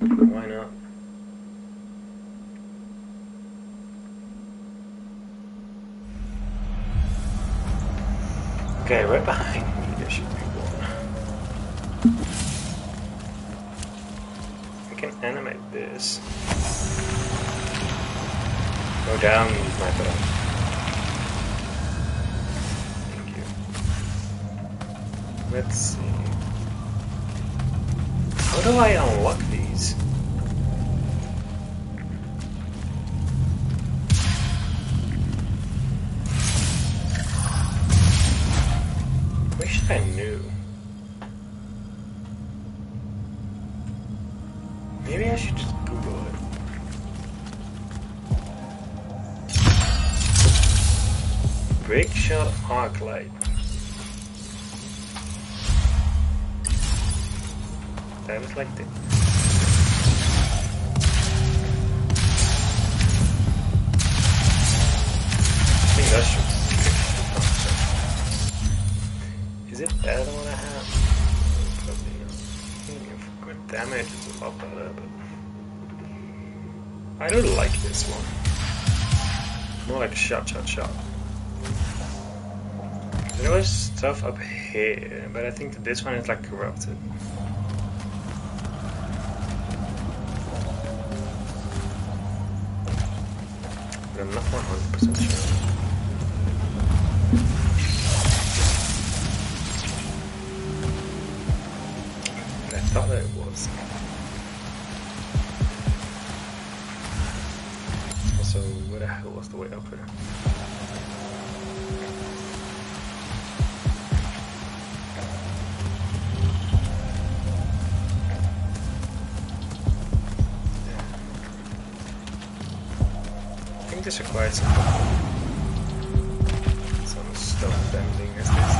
Why not? Okay, right behind me there should be one. I can animate this. Go down, use my bow. Thank you. Let's see. How do I unlock these? Wish I knew. Maybe I should just Google it. Break shot arc light. That was like the. I think that should. Is it better than what I have? Probably not. For good damage, it's a lot better, but I don't like this one. More like shot. There was stuff up here, but I think that this one is like corrupted. But I'm not 100% sure. I thought that it was. Also, where the hell was the way up here? This requires some stone bending as this.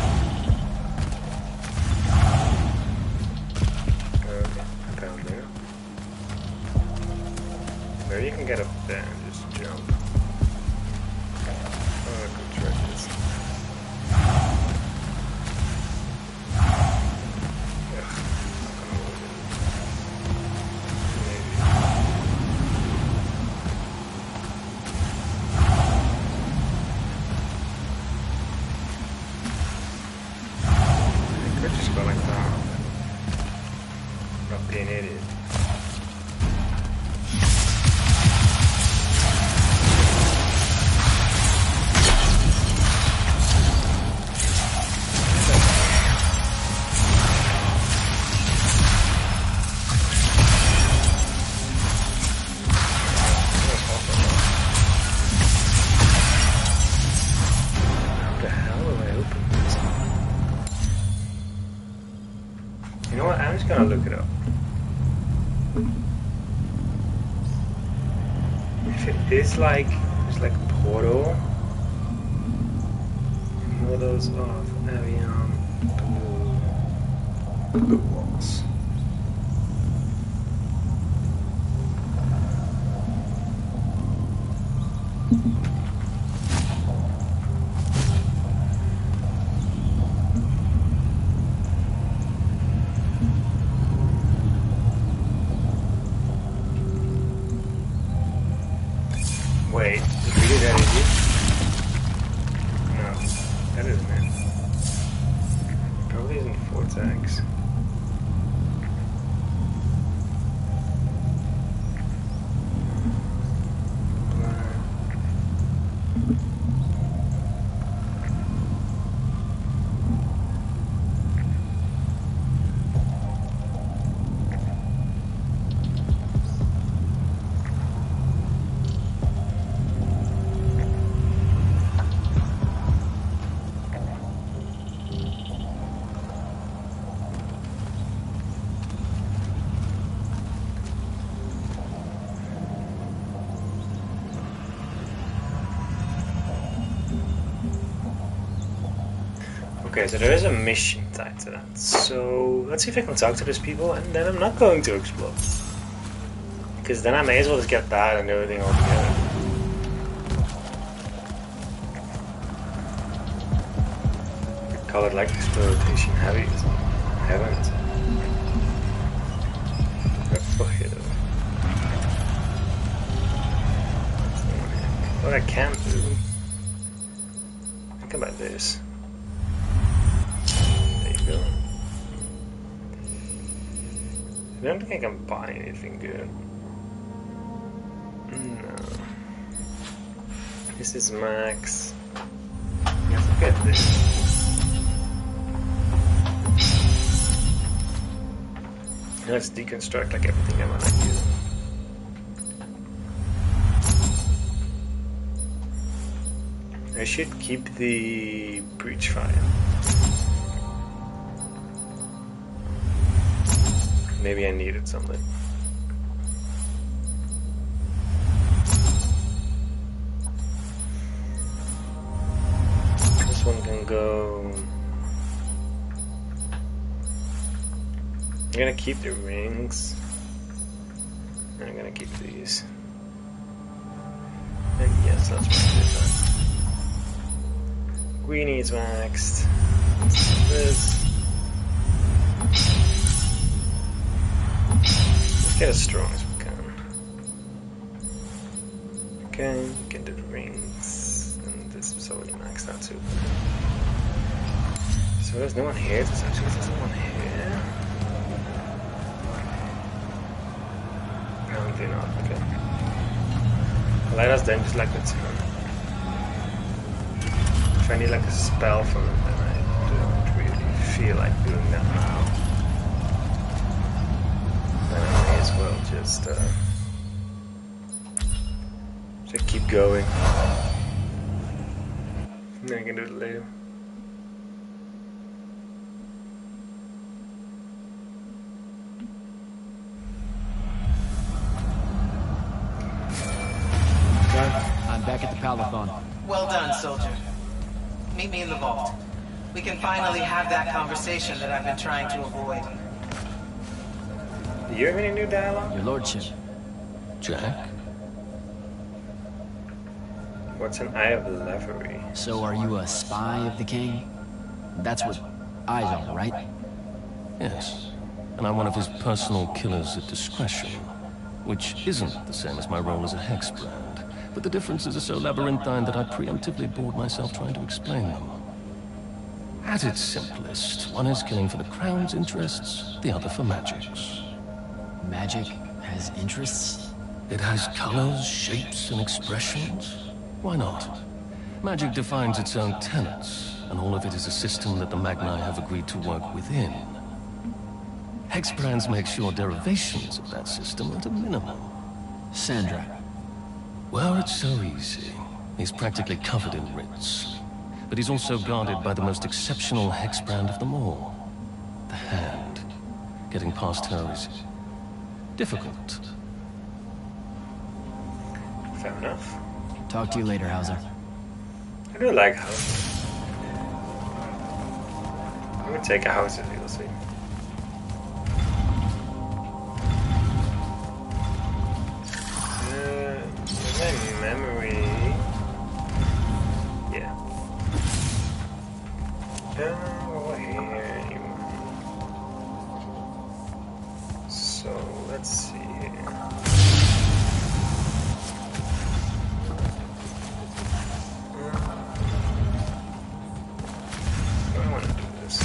Okay, down there. Maybe you can get up there and just jump. Oh, I could try this. Ugh, not gonna work. Maybe. Just go like that. Not being an idiot. How the hell do I open this? You know what? I'm just gonna look it up. If it is like it's like a portal, Immortals of Aveum, blue walls. Wait, is really that easy? No, that isn't it. Probably isn't vortex. Okay, so there is a mission tied to that. So let's see if I can talk to these people, and then I'm not going to explode. Because then I may as well just get that and everything all together. We call it like exploitation heavy, isn't it? Haven't. Oh, shit. I can do. Think about this. There you go. I don't think I can buy anything good. No. This is max. Yeah, forget this. Let's deconstruct like everything I want to do. I should keep the breach fire. Maybe I needed something. This one can go. I'm gonna keep the rings. And I'm gonna keep these. And yes, let's make this up. Greenie's maxed. This. Let's get as strong as we can. Okay, get the rings. And this is already maxed out too. So there's no one here. There's no one here. Apparently not, okay. Let us then just like the turn. If I need like a spell from it, then I don't really feel like doing that now. Then I may as well just keep going. And then I can do it later. I'm back at the Palathon. Well done, soldier. Meet me in the vault. We can finally have that conversation that I've been trying to avoid. Do you have any new dialogue? Your lordship. Jack? What's an Eye of Lavery? So are you a spy of the king? That's what eyes are, right? Yes. And I'm one of his personal killers at discretion. Which isn't the same as my role as a hex brand. But the differences are so labyrinthine that I preemptively bored myself trying to explain them. At its simplest, one is killing for the crown's interests, the other for magic's. Magic has interests? It has colors, shapes, and expressions. Why not? Magic defines its own tenets, and all of it is a system that the Magni have agreed to work within. Hex brands make sure derivations of that system are at a minimum. Sandra. Well, it's so easy. He's practically covered in writs. But he's also guarded by the most exceptional hex brand of them all. The Hand. Getting past her is difficult. Fair enough. Talk to you later, Hauser. I do like houses. I would take a house if you'll see. My memory. Yeah. Over here anymore. So let's see here. I want to do this.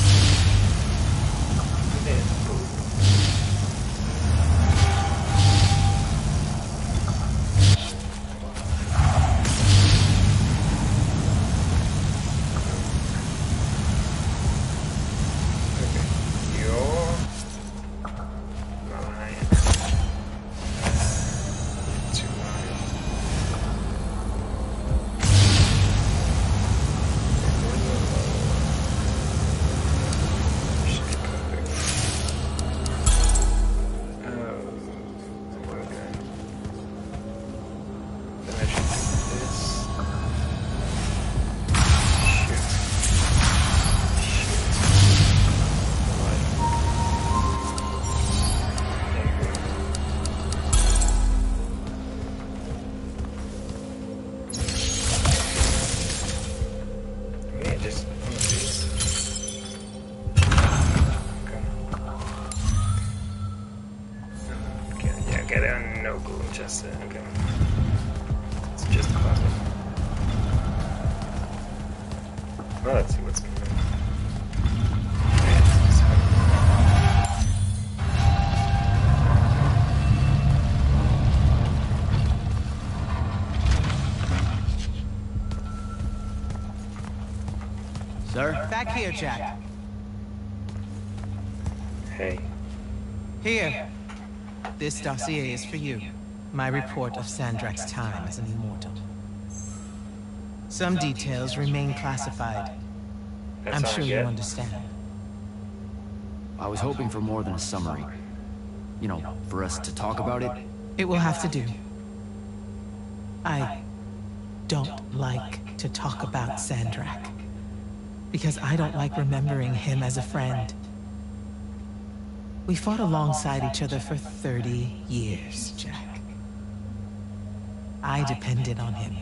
Okay, there are no gold chests there, okay. It's just a puzzle. Well, let's see what's going on. Sir? Back here, Jack. Hey. Here. This dossier is for you. My report of Sandrak's time as an immortal. Some details remain classified. That's I'm all I sure you get. understand. I was hoping for more than a summary. You know, for us to talk about it. It will have to do. I don't like to talk about Sandrak. Because I don't like remembering him as a friend. We fought alongside each other for 30 years, Jack. I depended on him.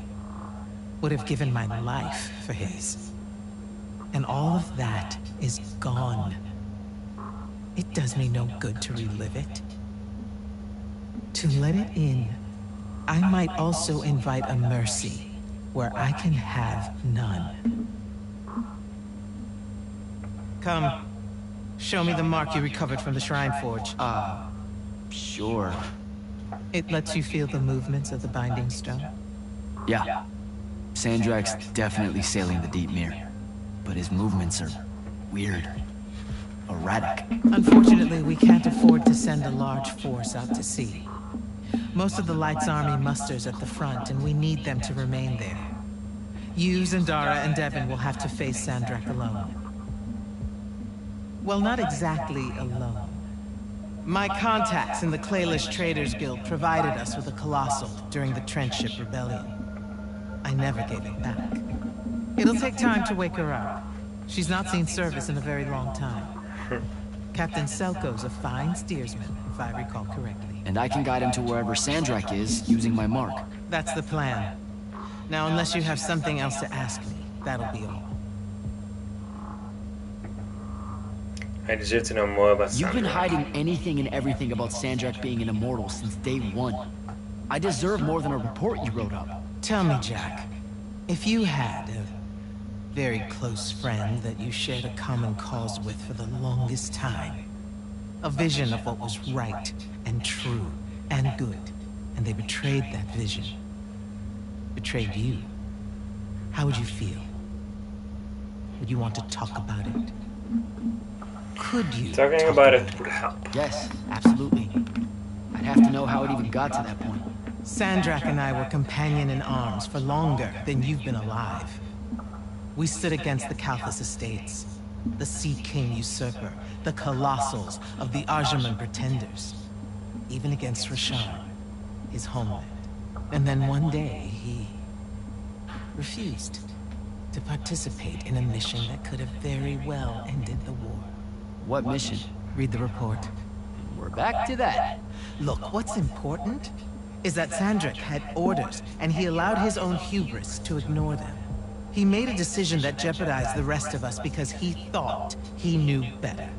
Would have given my life for his. And all of that is gone. It does me no good to relive it. To let it in, I might also invite a mercy where I can have none. Come. Show me the mark you recovered from the Shrine Forge. Sure. It lets you feel the movements of the Binding Stone. Yeah. Sandrak's definitely sailing the deep mirror. But his movements are weird. Erratic. Unfortunately, we can't afford to send a large force out to sea. Most of the Light's army musters at the front, and we need them to remain there. You, Zendara, and Devin will have to face Sandrak alone. Well, not exactly alone. My contacts in the Clayless Traders Guild provided us with a colossal during the Trenchship Rebellion. I never gave it back. It'll take time to wake her up. She's not seen service in a very long time. Captain Selko's a fine steersman, if I recall correctly. And I can guide him to wherever Sandrak is using my mark. That's the plan. Now, unless you have something else to ask me, that'll be all. I deserve to know more about You've been Sandra. hiding anything and everything about Sandrak being an immortal since day one. I deserve more than a report you wrote up. Tell me, Jack, if you had a very close friend that you shared a common cause with for the longest time, a vision of what was right and true and good, and they betrayed that vision, betrayed you, how would you feel? Would you want to talk about it? Could you Talking talk about it would help. Yes, absolutely. I'd have to know how it even got to that point. Sandrak and I were companion in arms for longer than you've been alive. We stood against the Kalthus estates, the Sea King usurper, the colossals of the Arjaman pretenders, even against Rasharn, his homeland. And then one day, he refused to participate in a mission that could have very well ended the war. What mission? Read the report. We're back to that. Look, what's important is that Sandrak had orders, and he allowed his own hubris to ignore them. He made a decision that jeopardized the rest of us because he thought he knew better.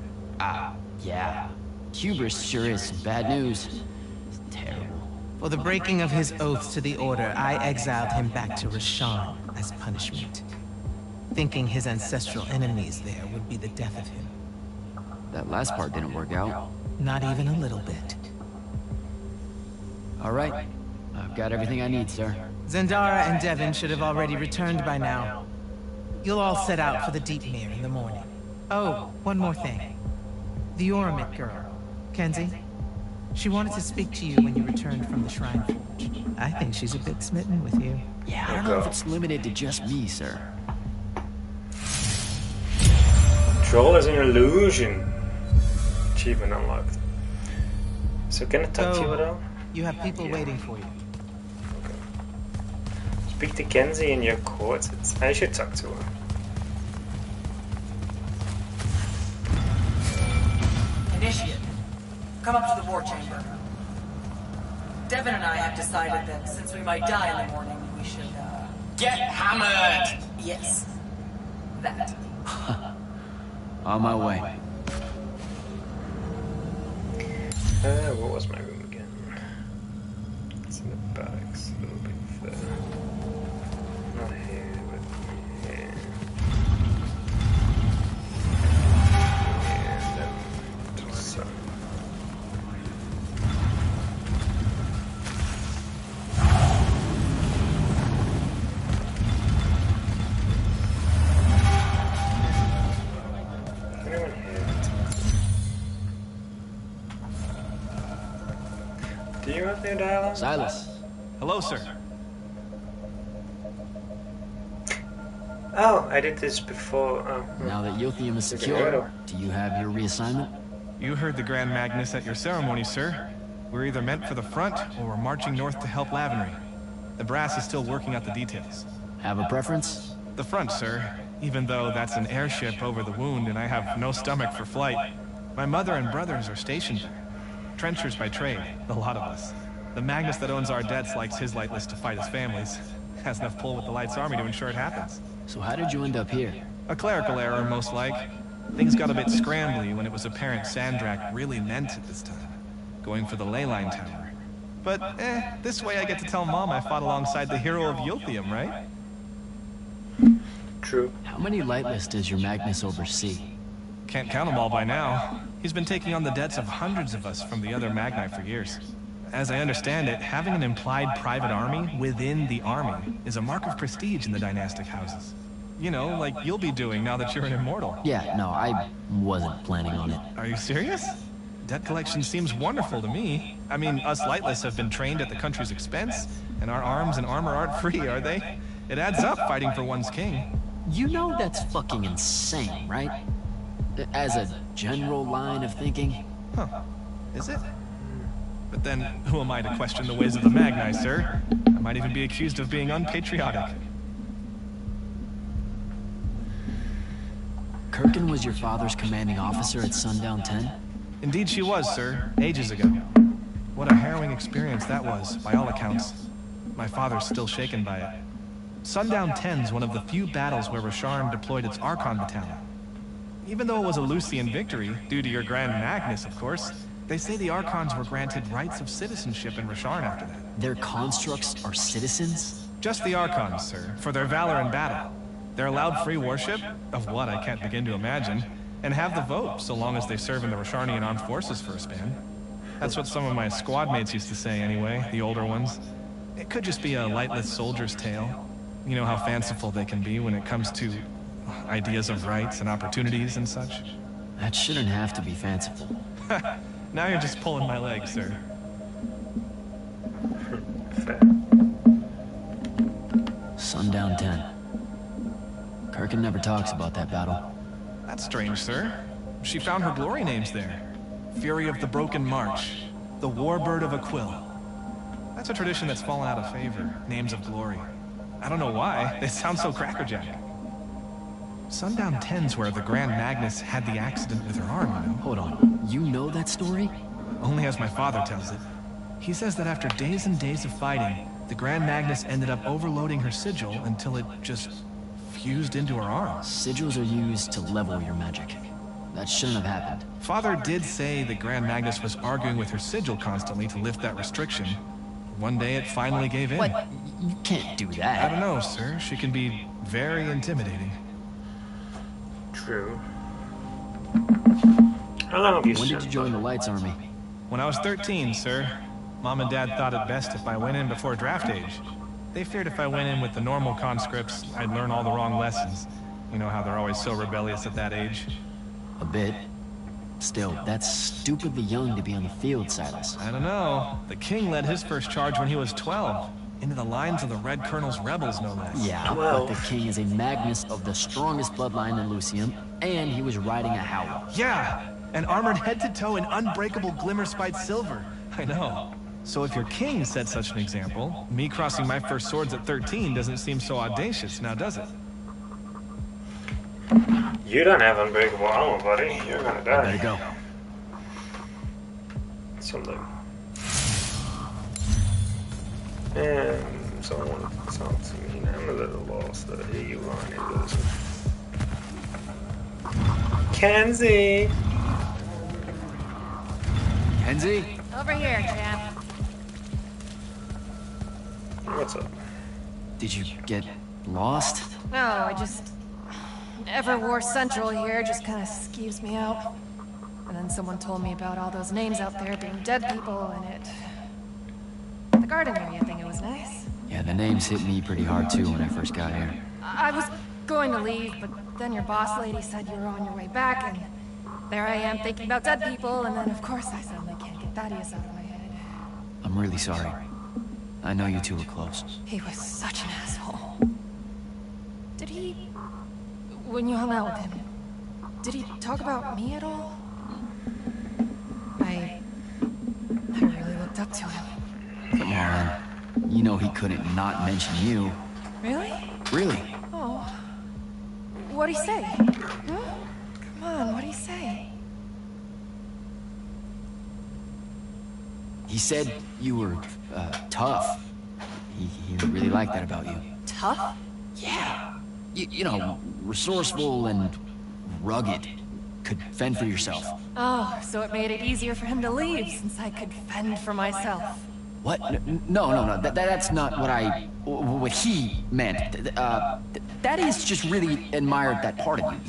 Yeah. Hubris sure is some bad news. It's terrible. For the breaking of his oaths to the Order, I exiled him back to Rasharn as punishment, thinking his ancestral enemies there would be the death of him. That last part didn't work out. Not even a little bit. All right. I've got everything I need, sir. Zendara and Devin should have already returned by now. You'll all set out for the Deep Mirror in the morning. Oh, one more thing. The Oromit girl, Kenzie. She wanted to speak to you when you returned from the Shrine Forge. I think she's a bit smitten with you. Yeah, I don't know if it's limited to just me, sir. Troll is an illusion. Achievement unlocked. So can I talk to you at all? You have people waiting for you. Okay. Speak to Kenzie in your quarters. I should talk to her. Initiate, come up to the war chamber. Devin and I have decided that since we might die in the morning, we should, Get hammered! yes. That. On my way. What was my room again? It's in the barracks, a little bit further. Not here, but here. Do you have new dialogue? Silas. Hello, sir. Oh, I did this before. Oh. Now that Yothium is secure, do you have your reassignment? You heard the Grand Magnus at your ceremony, sir. We're either meant for the front, or we're marching north to help Lavenry. The brass is still working out the details. Have a preference? The front, sir. Even though that's an airship over the wound and I have no stomach for flight. My mother and brothers are stationed there. Trenchers by trade, a lot of us. The Magnus that owns our debts likes his lightless to fight his families. Has enough pull with the Light's army to ensure it happens. So how did you end up here? A clerical error, most like. Things got a bit scrambly when it was apparent Sandrak really meant it this time. Going for the ley line tower. But, this way I get to tell Mom I fought alongside the hero of Yothium, right? True. How many lightless does your Magnus oversee? Can't count them all by now. He's been taking on the debts of hundreds of us from the other Magni for years. As I understand it, having an implied private army within the army is a mark of prestige in the dynastic houses. You know, like you'll be doing now that you're an immortal. Yeah, no, I wasn't planning on it. Are you serious? Debt collection seems wonderful to me. I mean, us lightless have been trained at the country's expense, and our arms and armor aren't free, are they? It adds up fighting for one's king. You know that's fucking insane, right? As a general line of thinking. Huh. Is it? But then, who am I to question the ways of the Magni, sir? I might even be accused of being unpatriotic. Kirkin was your father's commanding officer at Sundown 10? Indeed she was, sir. Ages ago. What a harrowing experience that was, by all accounts. My father's still shaken by it. Sundown 10's one of the few battles where Rasharn deployed its Archon battalion. Even though it was a Lucian victory, due to your Grand Magnus, of course, they say the Archons were granted rights of citizenship in Rasharn after that. Their constructs are citizens? Just the Archons, sir, for their valor in battle. They're allowed free worship, of what I can't begin to imagine, and have the vote, so long as they serve in the Rasharnian armed forces for a span. That's what some of my squad mates used to say anyway, the older ones. It could just be a lightless soldier's tale. You know how fanciful they can be when it comes to ideas of rights and opportunities and such. That shouldn't have to be fanciful. Now you're just pulling my leg, sir. Fair. Sundown 10. Kirkin never talks about that battle. That's strange, sir. She found her glory names there. Fury of the Broken March, the Warbird of Aquil. That's a tradition that's fallen out of favor, names of glory. I don't know why, they sound so crackerjack. Sundown 10's where the Grand Magnus had the accident with her arm, you know? Hold on, you know that story? Only as my father tells it. He says that after days and days of fighting, the Grand Magnus ended up overloading her sigil until it just fused into her arm. Sigils are used to level your magic. That shouldn't have happened. Father did say the Grand Magnus was arguing with her sigil constantly to lift that restriction. One day it finally gave in. What? You can't do I that. don't know, sir. She can be very intimidating. True. How long have you When did served? you join the Lights Army? When I was 13, sir, Mom and Dad thought it best if I went in before draft age. They feared if I went in with the normal conscripts, I'd learn all the wrong lessons. You know how they're always so rebellious at that age. A bit. Still, that's stupidly young to be on the field, Silas. I don't know. The king led his first charge when he was 12. Into the lines of the Red Colonel's rebels, no less. Yeah, Well- but the king is a Magnus of the strongest bloodline in Lucium, and he was riding a Howl. Yeah! And armored head to toe in unbreakable glimmer-spiked silver. I know. So if your king set such an example, me crossing my first swords at 13 doesn't seem so audacious, now does it? You don't have unbreakable armor, buddy. You're gonna die. Better go. Something. And someone talk to me. I'm a little lost. Here you are, Nicholas. Kenzie! Kenzie? Over here, champ. What's up? Did you get lost? No, I just... Everwar Central here just kind of skeeves me out. And then someone told me about all those names out there being dead people, and it... The garden area thing, it was nice. Yeah, the names hit me pretty hard too when I first got here. I was going to leave, but then your boss lady said you were on your way back, and there I am thinking about dead people, and then of course I suddenly can't get Thaddeus out of my head. I'm really sorry. I know you two were close. He was such an asshole. Did he... When you hung out with him, did he talk about me at all? I really looked up to him. Come on. You know he couldn't not mention you. Really? Really? Oh. What'd he say? Huh? Come on, what'd he say? He said you were, tough. He really liked that about you. Tough? Yeah. You know, resourceful and rugged. Could fend for yourself. Oh, so it made it easier for him to leave since I could fend for myself. What? No. That's not what he meant. That is just really admired that part of you.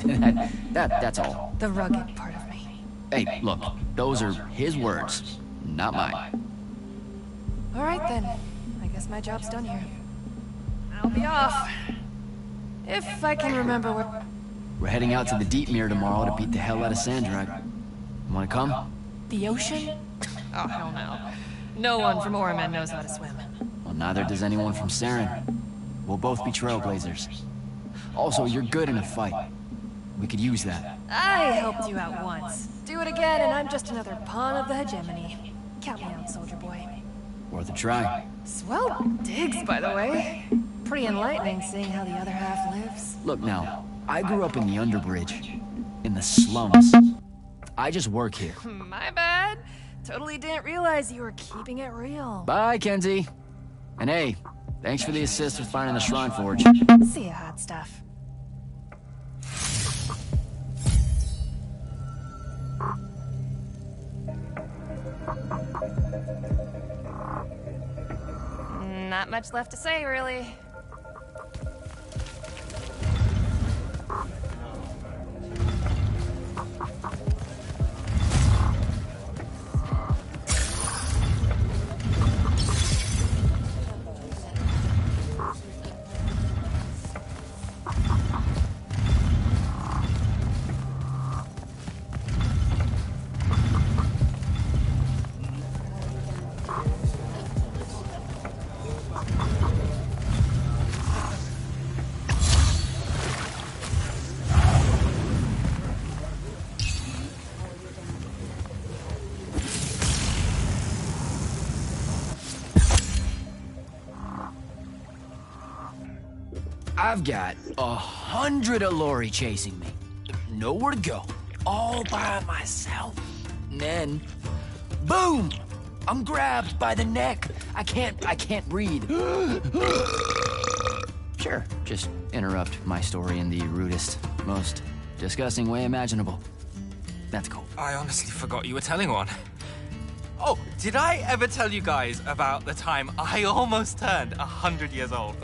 That's all. The rugged part of me. Hey, look, those are his words, not mine. All right then. I guess my job's done here. I'll be off. If I can remember where... We're heading out to the Deep Mirror tomorrow to beat the hell out of Sandrak. You wanna come? The ocean? Oh, hell no. No one from Oramen knows how to swim. Well, neither does anyone from Saren. We'll both be trailblazers. Also, you're good in a fight. We could use that. I helped you out once. Do it again and I'm just another pawn of the hegemony. Count me out, soldier boy. Worth a try. Swell digs, by the way. Pretty enlightening seeing how the other half lives. Look now, I grew up in the Underbridge. In the slums. I just work here. My bad. Totally didn't realize you were keeping it real. Bye, Kenzie. And hey, thanks for the assist with finding the Shrine Forge. See ya, hot stuff. Not much left to say, really. I've got 100 Allori chasing me. Nowhere to go. All by myself. And then, boom! I'm grabbed by the neck. I can't breathe. Sure, just interrupt my story in the rudest, most disgusting way imaginable. That's cool. I honestly forgot you were telling one. Oh, did I ever tell you guys about the time I almost turned 100 years old?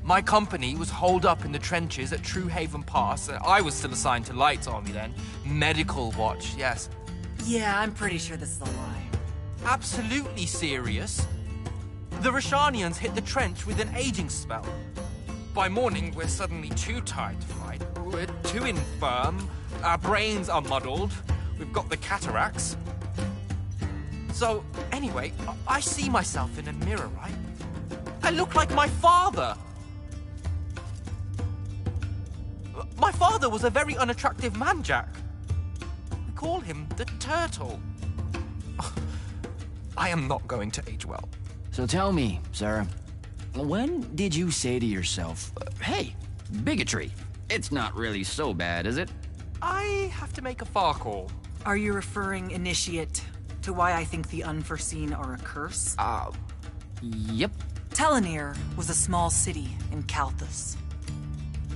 My company was holed up in the trenches at True Haven Pass, and I was still assigned to Lights Army then. Medical watch, yes. Yeah, I'm pretty sure this is a lie. Absolutely serious. The Roshanians hit the trench with an aging spell. By morning, we're suddenly too tired to fight. We're too infirm. Our brains are muddled. We've got the cataracts. So, anyway, I see myself in a mirror, right? I look like my father. My father was a very unattractive man, Jack. We call him the Turtle. I am not going to age well. So tell me, Sarah, when did you say to yourself, hey, bigotry, it's not really so bad, is it? I have to make a far call. Are you referring, Initiate, to why I think the unforeseen are a curse? Yep. Telenir was a small city in Kalthus.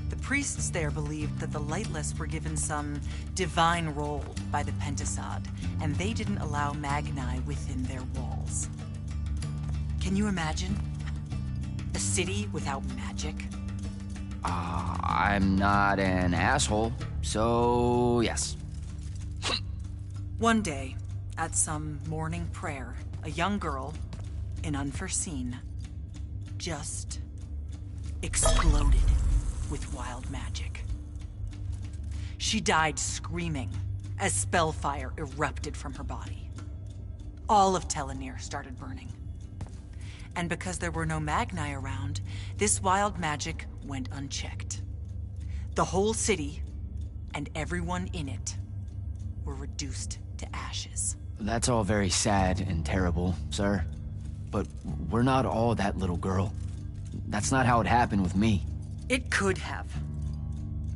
The priests there believed that the Lightless were given some divine role by the Pentasod, and they didn't allow Magni within their walls. Can you imagine? A city without magic? I'm not an asshole, so yes. One day, at some morning prayer, a young girl, in Unforeseen, just exploded with wild magic. She died screaming as spellfire erupted from her body. All of Telenir started burning. And because there were no Magni around, this wild magic went unchecked. The whole city, and everyone in it, were reduced to ashes. That's all very sad and terrible, sir. But we're not all that little girl. That's not how it happened with me. It could have.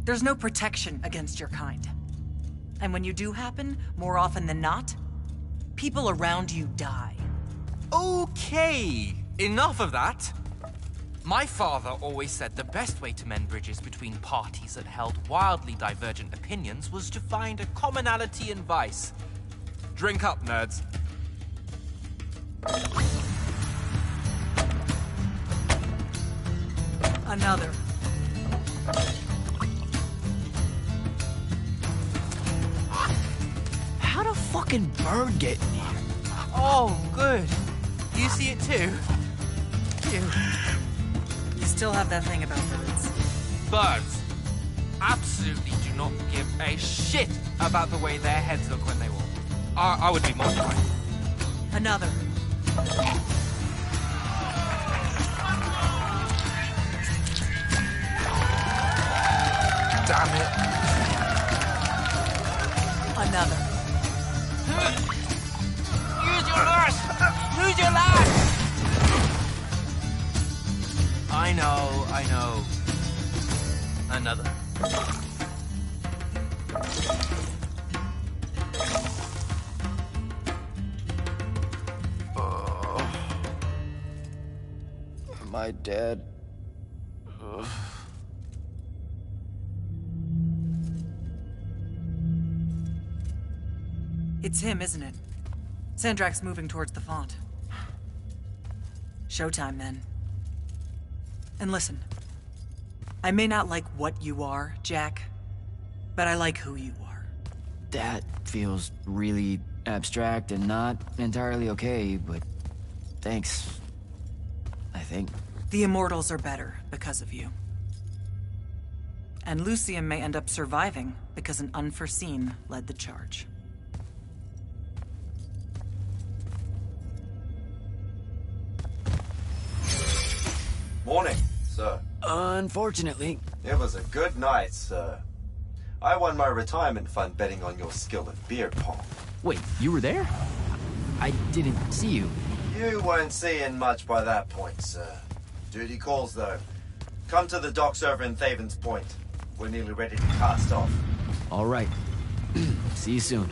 There's no protection against your kind. And when you do happen, more often than not, people around you die. Okay, enough of that. My father always said the best way to mend bridges between parties that held wildly divergent opinions was to find a commonality in vice. Drink up, nerds. Another. How'd a fucking bird get in here? Oh, good. You see it too? You still have that thing about birds. Birds absolutely do not give a shit about the way their heads look when they walk. I would be mortified. Another. Damn it. Another. Use your lash! Use your lash! I know. Another. Am I dead? Ugh. It's him, isn't it? Sandrak's moving towards the font. Showtime, then. And listen, I may not like what you are, Jack, but I like who you are. That feels really abstract and not entirely okay, but thanks. I think. The Immortals are better because of you. And Lucian may end up surviving because an unforeseen led the charge. Morning, sir. Unfortunately. It was a good night, sir. I won my retirement fund betting on your skill at beer pong. Wait, you were there? I didn't see you. You weren't seeing much by that point, sir. Duty calls, though. Come to the docks over in Thaven's Point. We're nearly ready to cast off. All right. See you soon.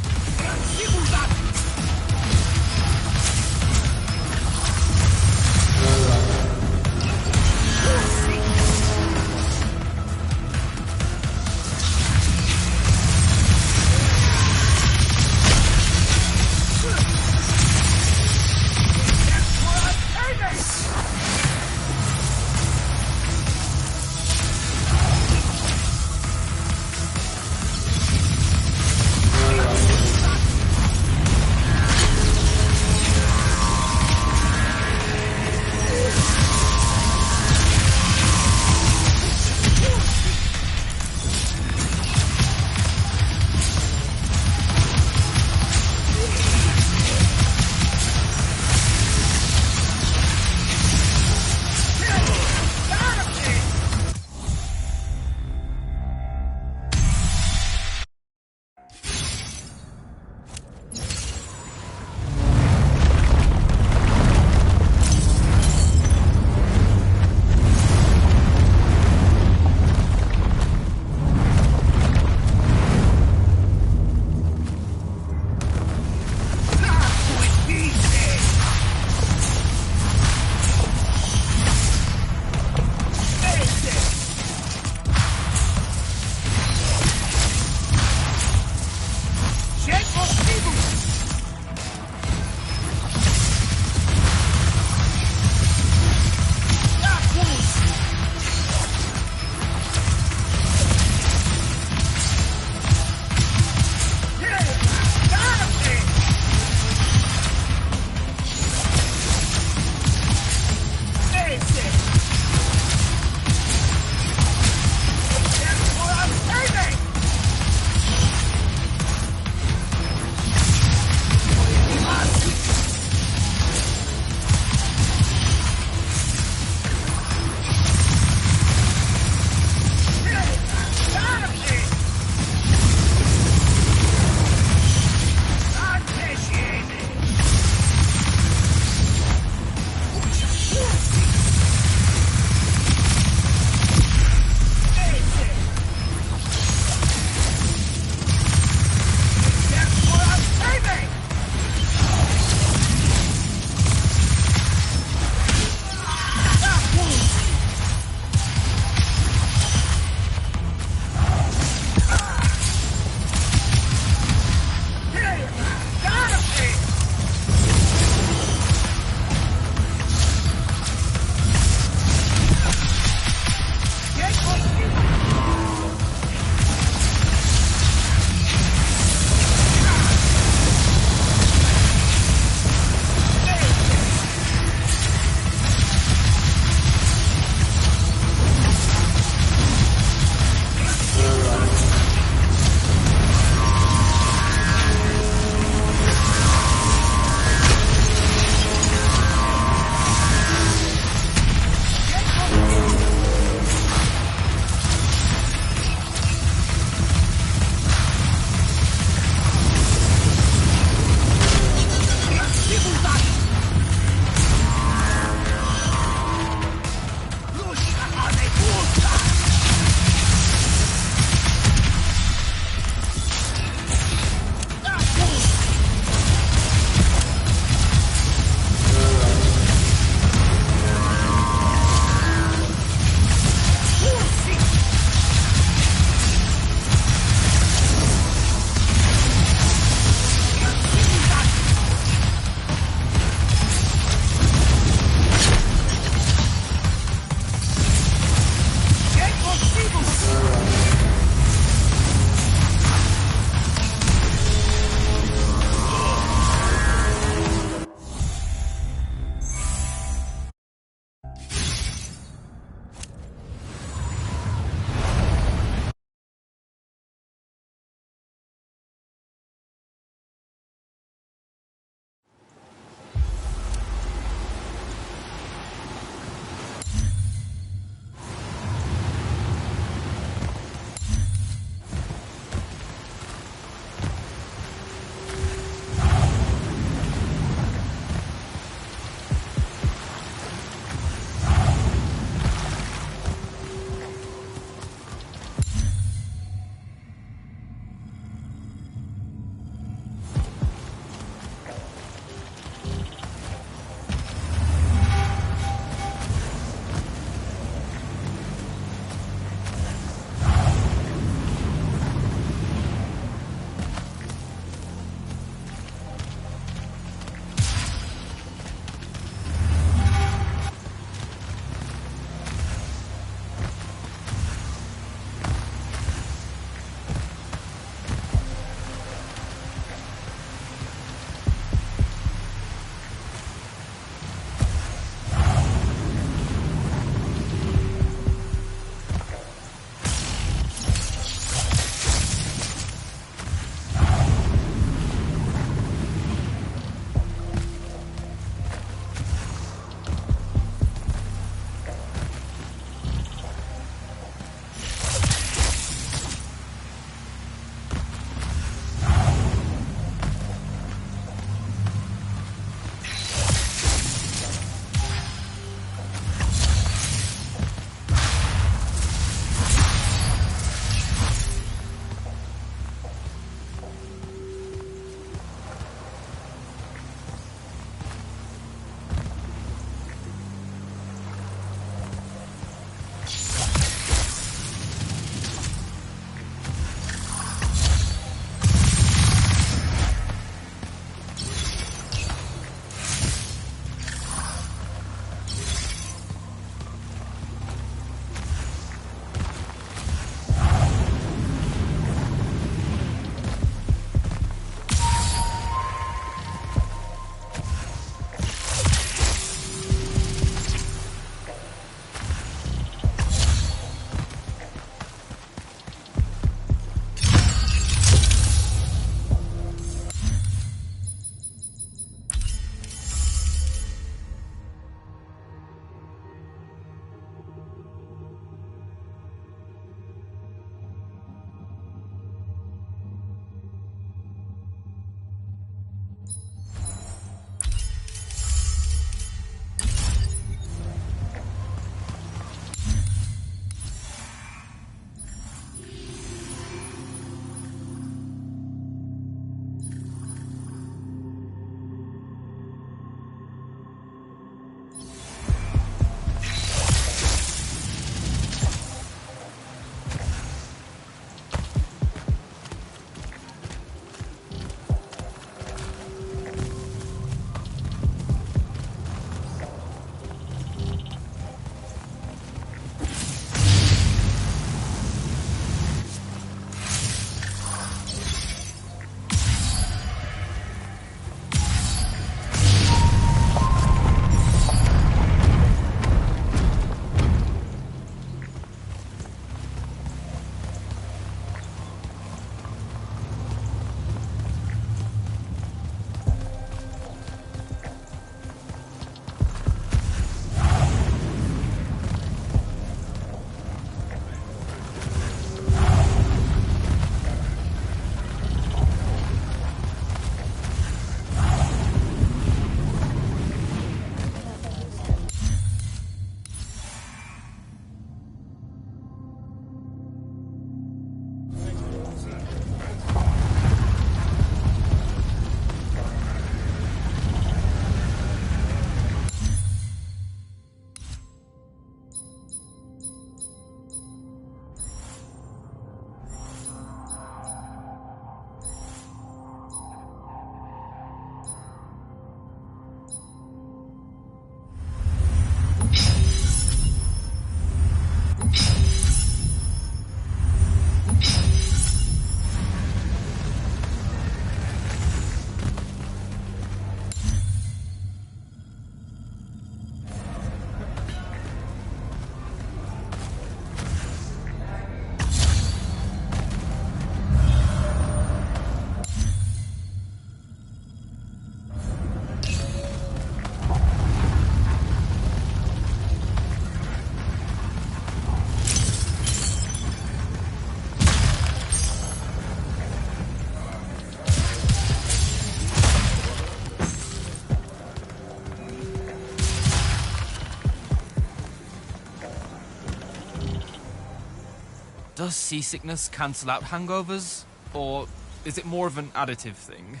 Does seasickness cancel out hangovers? Or is it more of an additive thing?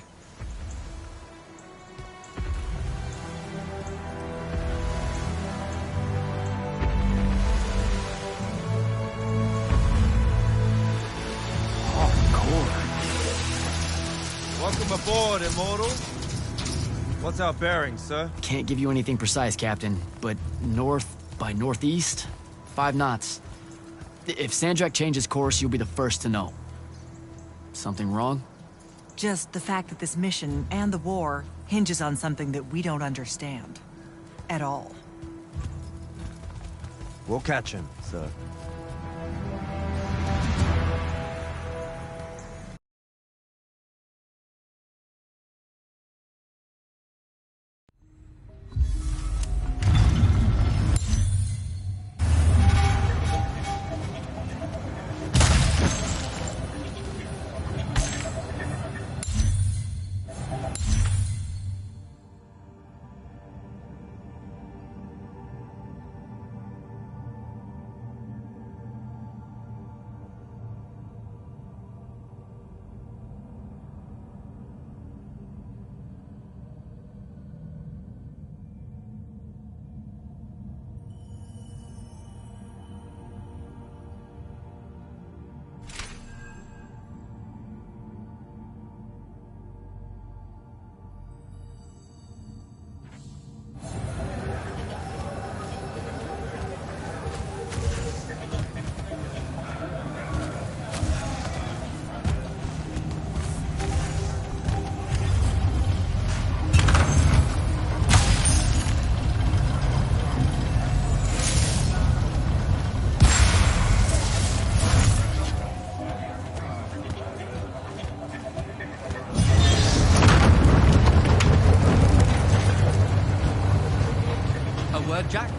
Welcome aboard, Immortals. What's our bearing, sir? Can't give you anything precise, Captain, but north by northeast, 5 knots. If Sandrak changes course, you'll be the first to know. Something wrong? Just the fact that this mission and the war hinges on something that we don't understand. At all. We'll catch him, sir. Jack?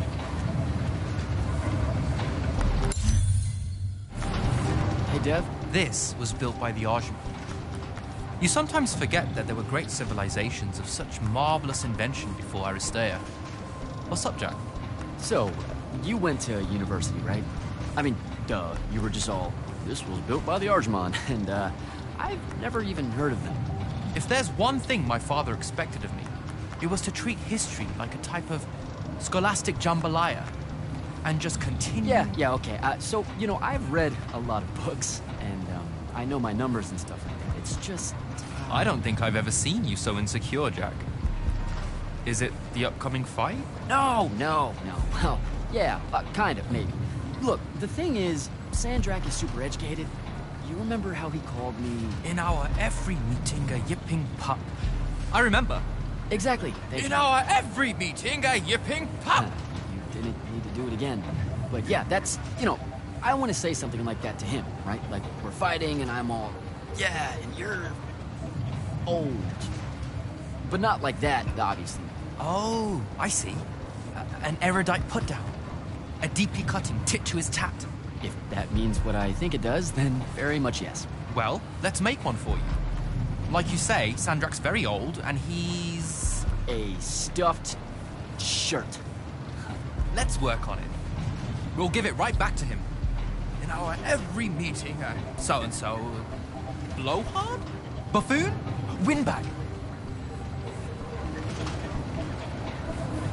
Hey, Dev? This was built by the Ajman. You sometimes forget that there were great civilizations of such marvelous invention before Aristea. What's up, Jack? So, you went to university, right? I mean, duh, you were just all, this was built by the Ajman, and I've never even heard of them. If there's one thing my father expected of me, it was to treat history like a type of scholastic jambalaya, and just continue. Yeah, okay. So, you know, I've read a lot of books, and I know my numbers and stuff like that. It's just... I don't think I've ever seen you so insecure, Jack. Is it the upcoming fight? No. Well, yeah, kind of, maybe. Look, the thing is, Sandrak is super educated. You remember how he called me... In our every meeting, a yipping pup. I remember. Exactly. In our every meeting, a yipping pup! You didn't need to do it again. But yeah, that's, you know, I want to say something like that to him, right? Like, we're fighting and I'm all, yeah, and you're old. But not like that, obviously. Oh, I see. An erudite put-down. A deeply cutting tit to his tat. If that means what I think it does, then very much yes. Well, let's make one for you. Like you say, Sandrak's very old, and he's... a stuffed shirt. Let's work on it. We'll give it right back to him. In our every meeting, so-and-so... Blowhard? Buffoon? Windbag?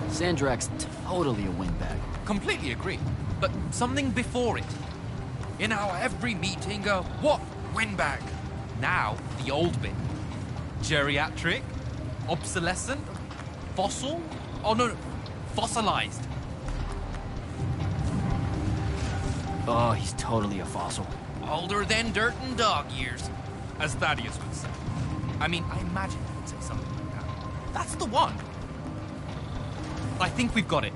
Sandrak's totally a windbag. Completely agree. But something before it. In our every meeting, what? Windbag. Now, the old bit. Geriatric? Obsolescent? Fossil? Oh, no. Fossilized. Oh, he's totally a fossil. Older than dirt and dog years, as Thaddeus would say. I mean, I imagine he would say something like that. That's the one. I think we've got it.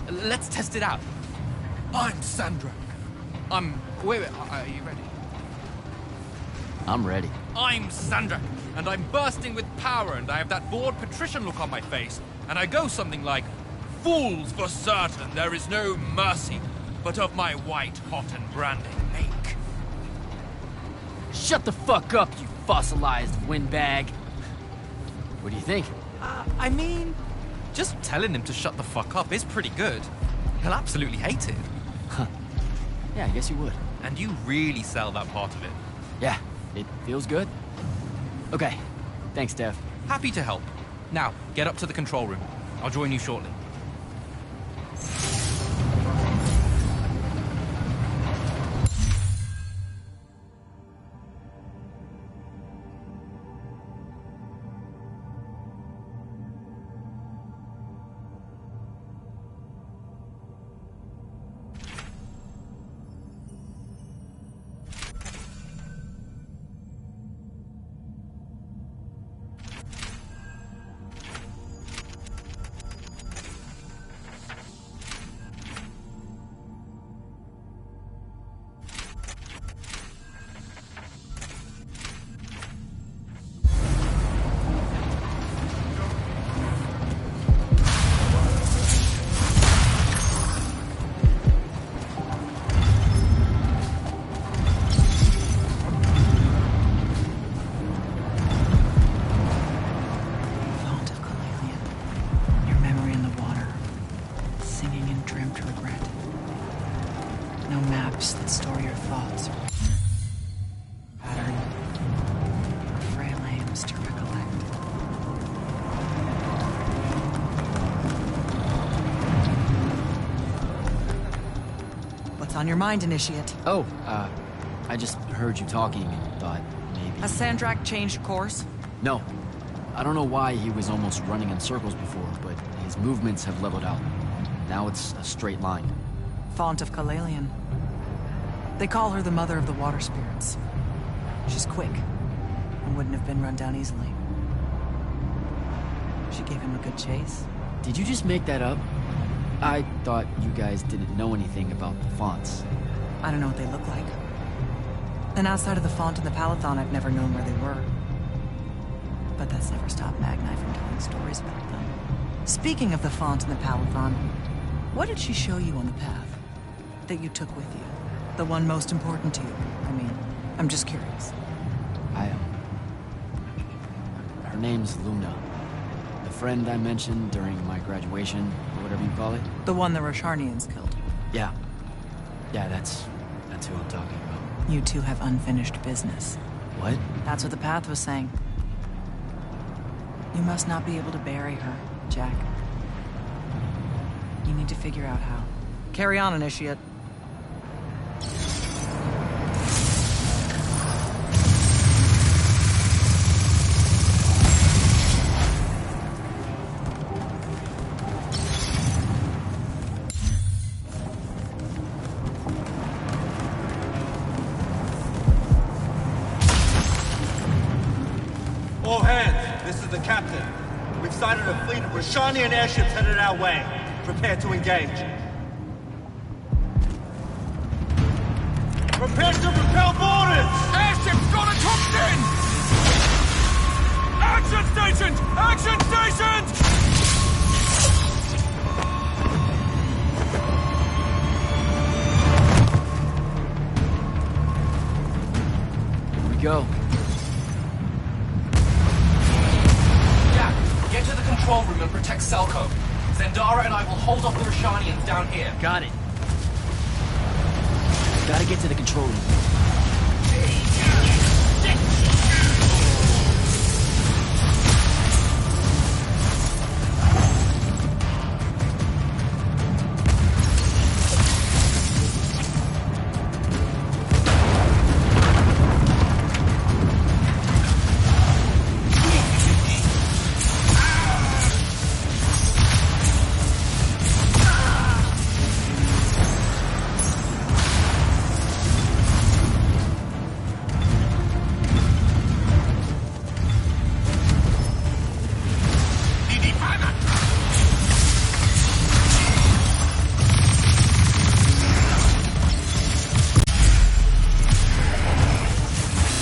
Let's test it out. I'm Sandrak. Wait, are you ready? I'm ready. I'm Sandrak, and I'm bursting with power, and I have that bored patrician look on my face, and I go something like, "Fools, for certain, there is no mercy, but of my white, hot, and branding make." Shut the fuck up, you fossilized windbag. What do you think? I mean, just telling him to shut the fuck up is pretty good. He'll absolutely hate it. Yeah, I guess you would. And you really sell that part of it. Yeah, it feels good. Okay, thanks, Dev. Happy to help. Now, get up to the control room. I'll join you shortly. Font of Calalian. Your memory in the water. Singing in dreamt regret. No maps that store your thoughts. Pattern. Frail aims to recollect. What's on your mind, Initiate? Oh, I just heard you talking and thought maybe... Has Sandrak changed course? No. I don't know why he was almost running in circles before, but his movements have leveled out. Now it's a straight line. Font of Calalian. They call her the mother of the water spirits. She's quick, and wouldn't have been run down easily. She gave him a good chase. Did you just make that up? I thought you guys didn't know anything about the fonts. I don't know what they look like. And outside of the font and the Palathon, I've never known where they were. But that's never stopped Magni from telling stories about them. Speaking of the font and the Palathon, what did she show you on the path that you took with you? The one most important to you. I mean, I'm just curious. Her name's Luna. The friend I mentioned during my graduation, or whatever you call it. The one the Rosharnians killed. Yeah. Yeah, that's who I'm talking about. You two have unfinished business. What? That's what the path was saying. You must not be able to bury her, Jack. You need to figure out how. Carry on, Initiate. All hands, this is the captain. We've sighted a fleet of Roshanian airships headed our way. Prepare to engage. Prepare to repel boarders! Airships got a toxin! Action stations! Action stations! Here we go. Get to the control room and protect Selko. Zendara and I will hold off the Roshanians down here. Got it. Gotta get to the control room.